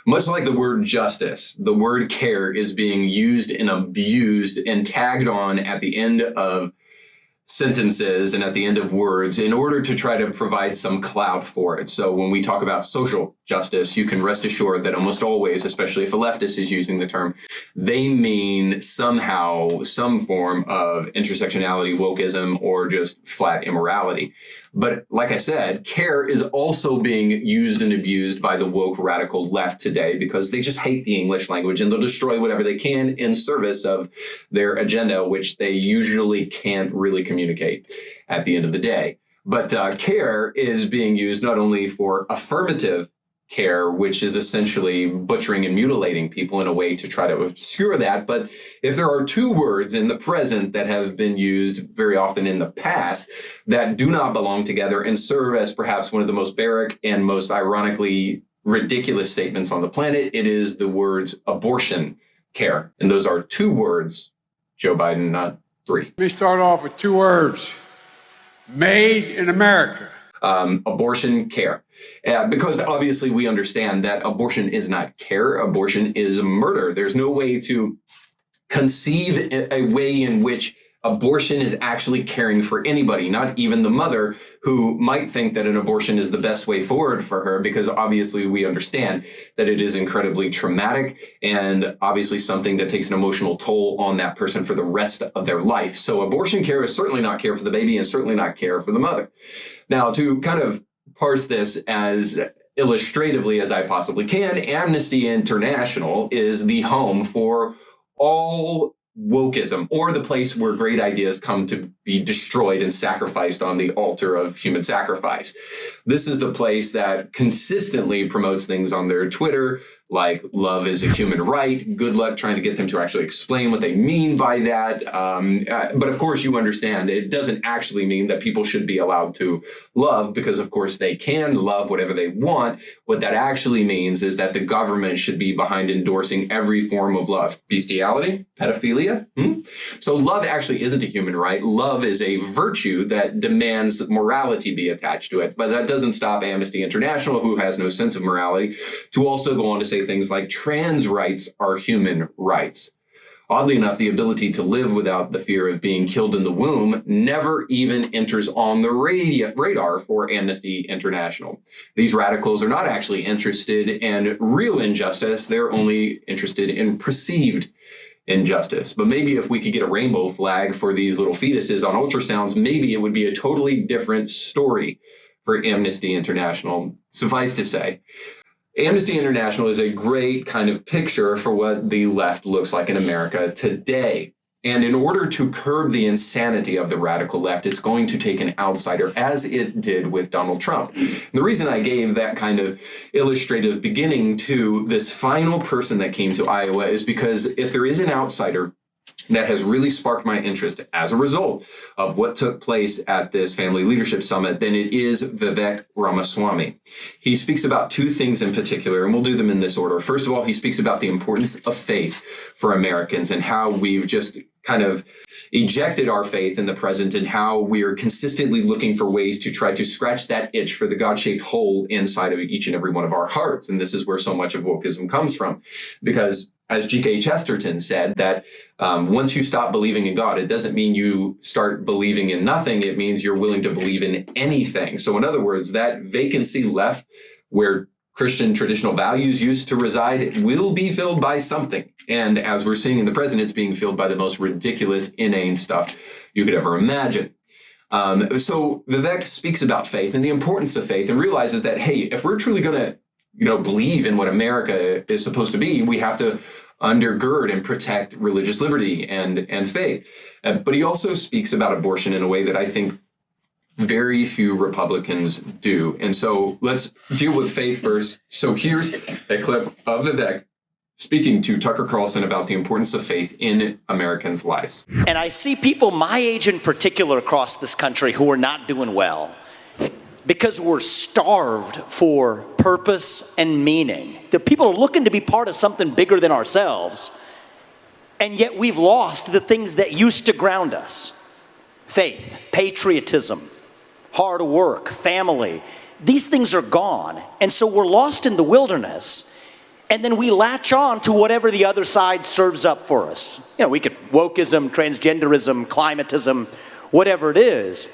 Much like the word justice, the word care is being used and abused and tagged on at the end of sentences and at the end of words in order to try to provide some clout for it. So when we talk about social justice, you can rest assured that almost always, especially if a leftist is using the term, they mean somehow some form of intersectionality, wokeism, or just flat immorality. But like I said, care is also being used and abused by the woke radical left today because they just hate the English language and they'll destroy whatever they can in service of their agenda, which they usually can't really communicate at the end of the day. But care is being used not only for affirmative care, which is essentially butchering and mutilating people in a way to try to obscure that. But if there are two words in the present that have been used very often in the past that do not belong together and serve as perhaps one of the most barrack and most ironically ridiculous statements on the planet, it is the words abortion care. And those are two words, Joe Biden, not three. Let me start off with two words. Made in America. Abortion care. Because obviously we understand that abortion is not care. Abortion is murder. There's no way to conceive a way in which abortion is actually caring for anybody, not even the mother who might think that an abortion is the best way forward for her, because obviously we understand that it is incredibly traumatic and obviously something that takes an emotional toll on that person for the rest of their life. So abortion care is certainly not care for the baby and certainly not care for the mother. Now, to kind of parse this as illustratively as I possibly can, Amnesty International is the home for all wokeism, or the place where great ideas come to be destroyed and sacrificed on the altar of human sacrifice. This is the place that consistently promotes things on their Twitter, like love is a human right. Good luck trying to get them to actually explain what they mean by that. But of course, you understand it doesn't actually mean that people should be allowed to love, because of course they can love whatever they want. What that actually means is that the government should be behind endorsing every form of love. Bestiality, pedophilia. So love actually isn't a human right. Love is a virtue that demands morality be attached to it. But that doesn't stop Amnesty International, who has no sense of morality, to also go on to say things like trans rights are human rights. Oddly enough, the ability to live without the fear of being killed in the womb never even enters on the radar for Amnesty International. These radicals are not actually interested in real injustice. They're only interested in perceived injustice. But maybe if we could get a rainbow flag for these little fetuses on ultrasounds, maybe it would be a totally different story for Amnesty International. Suffice to say, Amnesty International is a great kind of picture for what the left looks like in America today. And in order to curb the insanity of the radical left, it's going to take an outsider, as it did with Donald Trump. And the reason I gave that kind of illustrative beginning to this final person that came to Iowa is because if there is an outsider that has really sparked my interest as a result of what took place at this Family Leadership Summit, then it is Vivek Ramaswamy. He speaks about two things in particular, and we'll do them in this order. First of all, he speaks about the importance of faith for Americans and how we've just kind of ejected our faith in the present and how we are consistently looking for ways to try to scratch that itch for the God-shaped hole inside of each and every one of our hearts. And this is where so much of wokeism comes from, because as G.K. Chesterton said, that once you stop believing in God, it doesn't mean you start believing in nothing. It means you're willing to believe in anything. So in other words, that vacancy left where Christian traditional values used to reside will be filled by something. And as we're seeing in the present, it's being filled by the most ridiculous, inane stuff you could ever imagine. So Vivek speaks about faith and the importance of faith and realizes that, hey, if we're truly going to believe in what America is supposed to be, we have to undergird and protect religious liberty and faith. But he also speaks about abortion in a way that I think very few Republicans do. And so let's deal with faith first. So here's a clip of Vivek speaking to Tucker Carlson about the importance of faith in Americans' lives. And I see people my age in particular across this country who are not doing well, because we're starved for purpose and meaning. The people are looking to be part of something bigger than ourselves, and yet we've lost the things that used to ground us. Faith, patriotism, hard work, family. These things are gone, and so we're lost in the wilderness. and then we latch on to whatever the other side serves up for us. We could wokeism, transgenderism, climatism, whatever it is.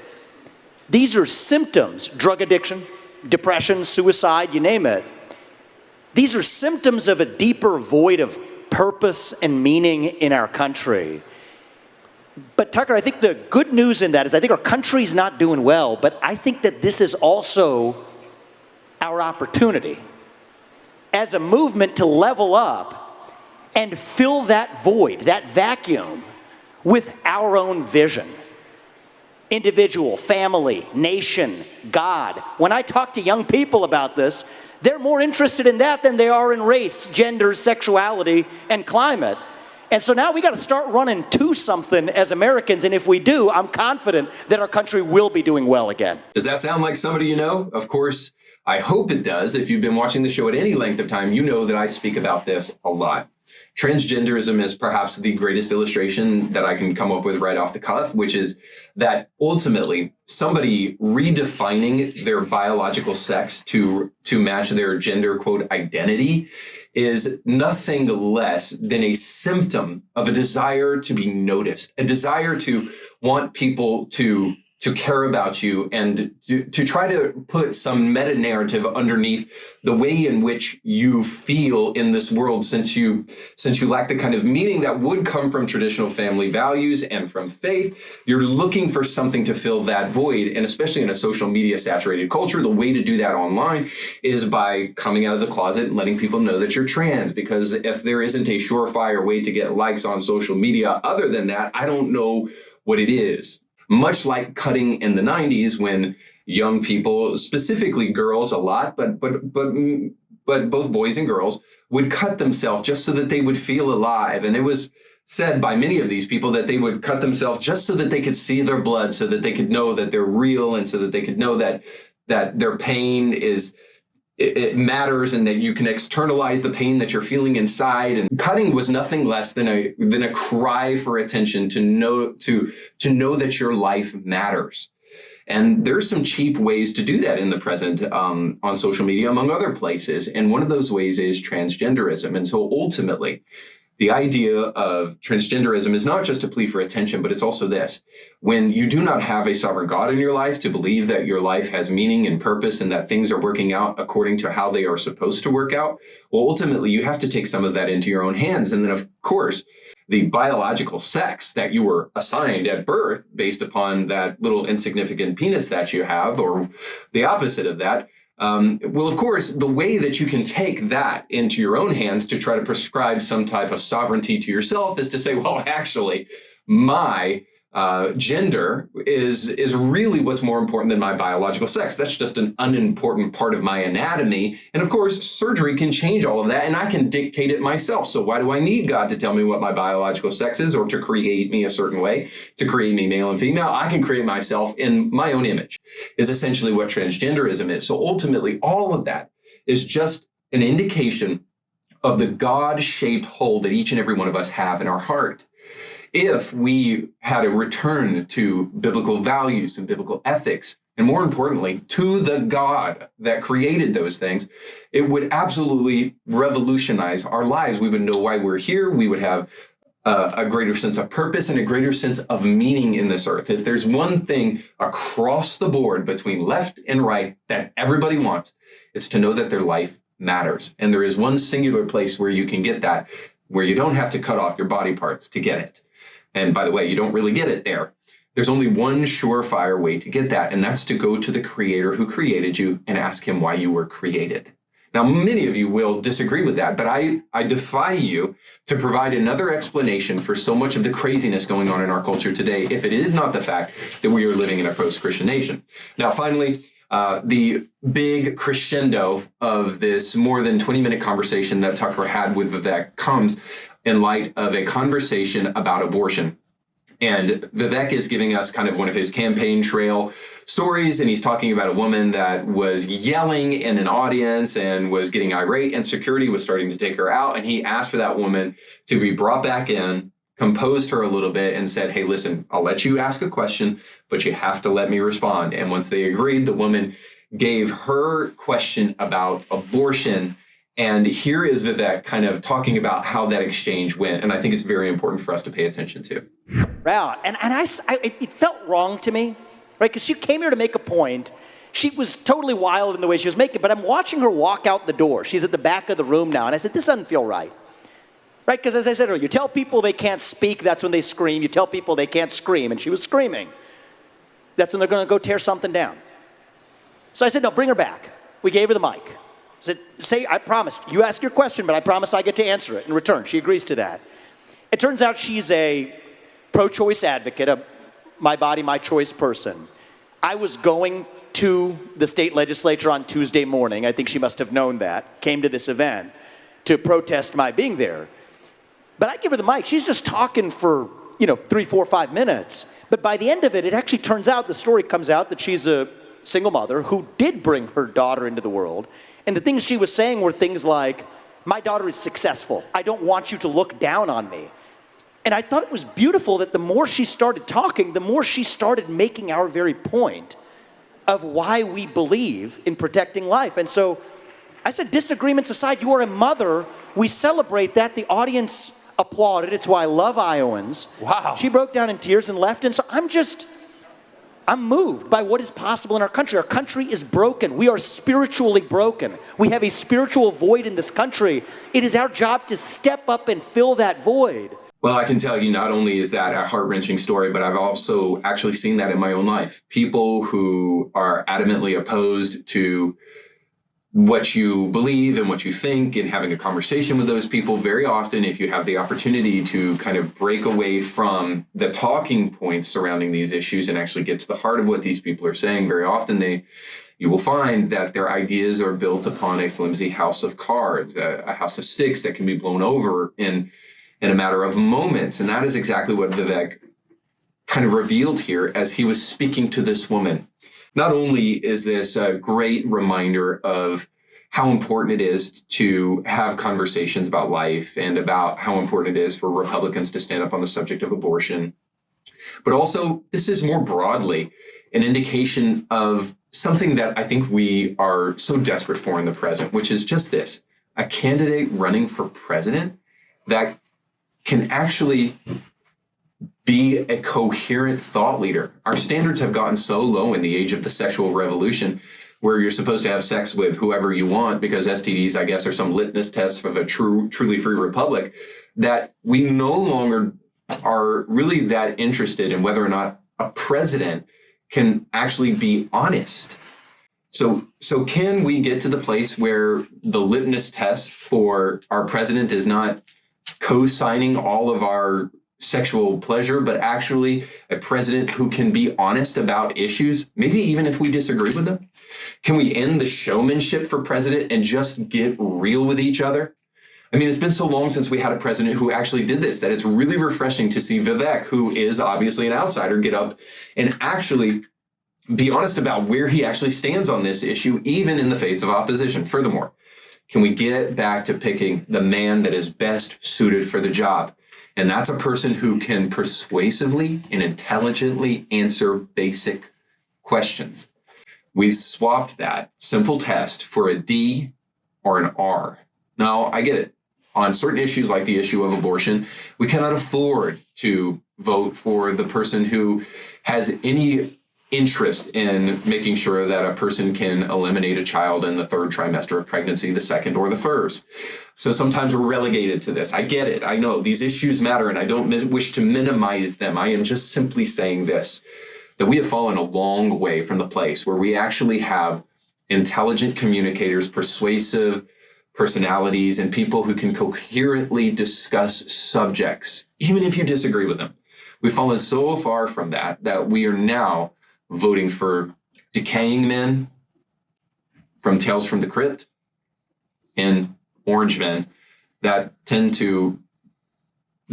These are symptoms, drug addiction, depression, suicide, you name it. These are symptoms of a deeper void of purpose and meaning in our country. But Tucker, I think the good news in that is I think our country's not doing well, but I think that this is also our opportunity as a movement to level up and fill that void, that vacuum, with our own vision. Individual, family, nation, God. When I talk to young people about this, they're more interested in that than they are in race, gender, sexuality, and climate. And so now we got to start running to something as Americans, and if we do, I'm confident that our country will be doing well again. Does that sound like somebody you know? Of course, I hope it does. If you've been watching the show at any length of time, you know that I speak about this a lot. Transgenderism is perhaps the greatest illustration that I can come up with right off the cuff, which is that ultimately somebody redefining their biological sex to match their gender, quote, identity is nothing less than a symptom of a desire to be noticed, a desire to want people to care about you and to try to put some meta-narrative underneath the way in which you feel in this world, since you lack the kind of meaning that would come from traditional family values and from faith. You're looking for something to fill that void, and especially in a social media saturated culture, the way to do that online is by coming out of the closet and letting people know that you're trans, because if there isn't a surefire way to get likes on social media other than that, I don't know what it is. Much like cutting in the 90s, when young people, specifically girls a lot, but both boys and girls, would cut themselves just so that they would feel alive. And it was said by many of these people that they would cut themselves just so that they could see their blood, so that they could know that they're real, and so that they could know that their pain it matters, and that you can externalize the pain that you're feeling inside. And cutting was nothing less than a cry for attention, to know that your life matters. And there's some cheap ways to do that in the present on social media, among other places. And one of those ways is transgenderism. And so ultimately, the idea of transgenderism is not just a plea for attention, but it's also this. When you do not have a sovereign God in your life to believe that your life has meaning and purpose and that things are working out according to how they are supposed to work out, well, ultimately, you have to take some of that into your own hands. And then, of course, the biological sex that you were assigned at birth based upon that little insignificant penis that you have, or the opposite of that, well, of course, the way that you can take that into your own hands to try to prescribe some type of sovereignty to yourself is to say, well, actually, my gender is really what's more important than my biological sex. That's just an unimportant part of my anatomy. And of course, surgery can change all of that, and I can dictate it myself. So why do I need God to tell me what my biological sex is, or to create me a certain way, to create me male and female? I can create myself in my own image, is essentially what transgenderism is. So ultimately, all of that is just an indication of the God-shaped hole that each and every one of us have in our heart. If we had a return to biblical values and biblical ethics, and more importantly, to the God that created those things, it would absolutely revolutionize our lives. We would know why we're here. We would have a greater sense of purpose and a greater sense of meaning in this earth. If there's one thing across the board between left and right that everybody wants, it's to know that their life matters. And there is one singular place where you can get that, where you don't have to cut off your body parts to get it. And by the way, you don't really get it there. There's only one surefire way to get that, and that's to go to the Creator who created you and ask him why you were created. Now, many of you will disagree with that, but I defy you to provide another explanation for so much of the craziness going on in our culture today, if it is not the fact that we are living in a post-Christian nation. Now, finally, the big crescendo of this more than 20-minute conversation that Tucker had with Vivek comes in light of a conversation about abortion. And Vivek is giving us kind of one of his campaign trail stories, and he's talking about a woman that was yelling in an audience and was getting irate, and security was starting to take her out. And he asked for that woman to be brought back in, composed her a little bit, and said, hey, listen, I'll let you ask a question, but you have to let me respond. And once they agreed, the woman gave her question about abortion, And here is Vivek kind of talking about how that exchange went. And I think it's very important for us to pay attention to. Yeah, and it felt wrong to me, right? Because she came here to make a point. She was totally wild in the way she was making it, but I'm watching her walk out the door. She's at the back of the room now, and I said, this doesn't feel right. Right, because as I said earlier, you tell people they can't speak, that's when they scream. You tell people they can't scream, and she was screaming. That's when they're going to go tear something down. So I said, no, bring her back. We gave her the mic. I said, I promise, you ask your question, but I promise I get to answer it in return. She agrees to that. It turns out she's a pro-choice advocate, a my body, my choice person. I was going to the state legislature on Tuesday morning. I think she must have known that, came to this event to protest my being there. But I give her the mic. She's just talking for, 3, 4, 5 minutes. But by the end of it, it actually turns out, the story comes out that she's a single mother who did bring her daughter into the world. And the things she was saying were things like, my daughter is successful. I don't want you to look down on me. And I thought it was beautiful that the more she started talking, the more she started making our very point of why we believe in protecting life. And so I said, disagreements aside, you are a mother. We celebrate that. The audience applauded. It's why I love Iowans. Wow. She broke down in tears and left. And so I'm moved by what is possible in our country. Our country is broken. We are spiritually broken. We have a spiritual void in this country. It is our job to step up and fill that void. Well, I can tell you, not only is that a heart-wrenching story, but I've also actually seen that in my own life. People who are adamantly opposed to what you believe and what you think, and having a conversation with those people, very often, if you have the opportunity to kind of break away from the talking points surrounding these issues and actually get to the heart of what these people are saying, very often you will find that their ideas are built upon a flimsy house of cards, a house of sticks that can be blown over in a matter of moments. And that is exactly what Vivek kind of revealed here as he was speaking to this woman. Not only is this a great reminder of how important it is to have conversations about life and about how important it is for Republicans to stand up on the subject of abortion, but also this is more broadly an indication of something that I think we are so desperate for in the present, which is just this: a candidate running for president that can actually be a coherent thought leader. Our standards have gotten so low in the age of the sexual revolution, where you're supposed to have sex with whoever you want because STDs, I guess, are some litmus test for the truly free republic, that we no longer are really that interested in whether or not a president can actually be honest. So can we get to the place where the litmus test for our president is not co-signing all of our sexual pleasure, but actually a president who can be honest about issues, maybe even if we disagree with them? Can we end the showmanship for president and just get real with each other? I mean, it's been so long since we had a president who actually did this that it's really refreshing to see Vivek, who is obviously an outsider, get up and actually be honest about where he actually stands on this issue, even in the face of opposition. Furthermore, can we get back to picking the man that is best suited for the job? And that's a person who can persuasively and intelligently answer basic questions. We've swapped that simple test for a D or an R. Now, I get it. On certain issues like the issue of abortion, we cannot afford to vote for the person who has any interest in making sure that a person can eliminate a child in the third trimester of pregnancy, the second or the first. So sometimes we're relegated to this. I get it. I know these issues matter, and I don't wish to minimize them. I am just simply saying this, that we have fallen a long way from the place where we actually have intelligent communicators, persuasive personalities, and people who can coherently discuss subjects, even if you disagree with them. We've fallen so far from that we are now voting for decaying men from Tales from the Crypt and orange men that tend to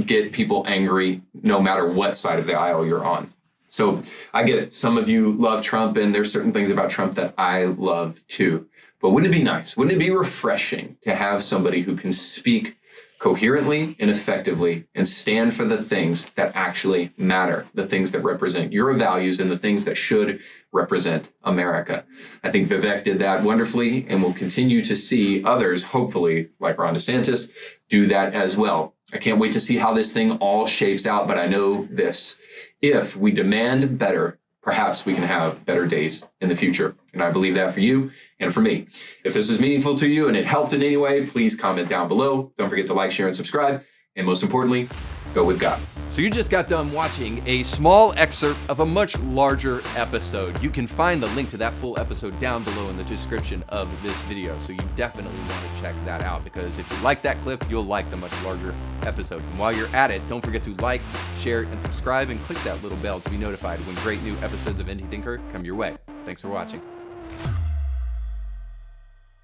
get people angry no matter what side of the aisle you're on. So I get it. Some of you love Trump, and there's certain things about Trump that I love too. But wouldn't it be nice? Wouldn't it be refreshing to have somebody who can speak coherently and effectively and stand for the things that actually matter, the things that represent your values and the things that should represent America. I think Vivek did that wonderfully, and we'll continue to see others, hopefully, like Ron DeSantis, do that as well. I can't wait to see how this thing all shapes out, but I know this. If we demand better, perhaps we can have better days in the future. And I believe that for you and for me. If this was meaningful to you and it helped in any way, please comment down below. Don't forget to like, share, and subscribe. And most importantly, go with God. So you just got done watching a small excerpt of a much larger episode. You can find the link to that full episode down below in the description of this video. So you definitely want to check that out, because if you like that clip, you'll like the much larger episode. And while you're at it, don't forget to like, share, and subscribe, and click that little bell to be notified when great new episodes of Indie Thinker come your way. Thanks for watching.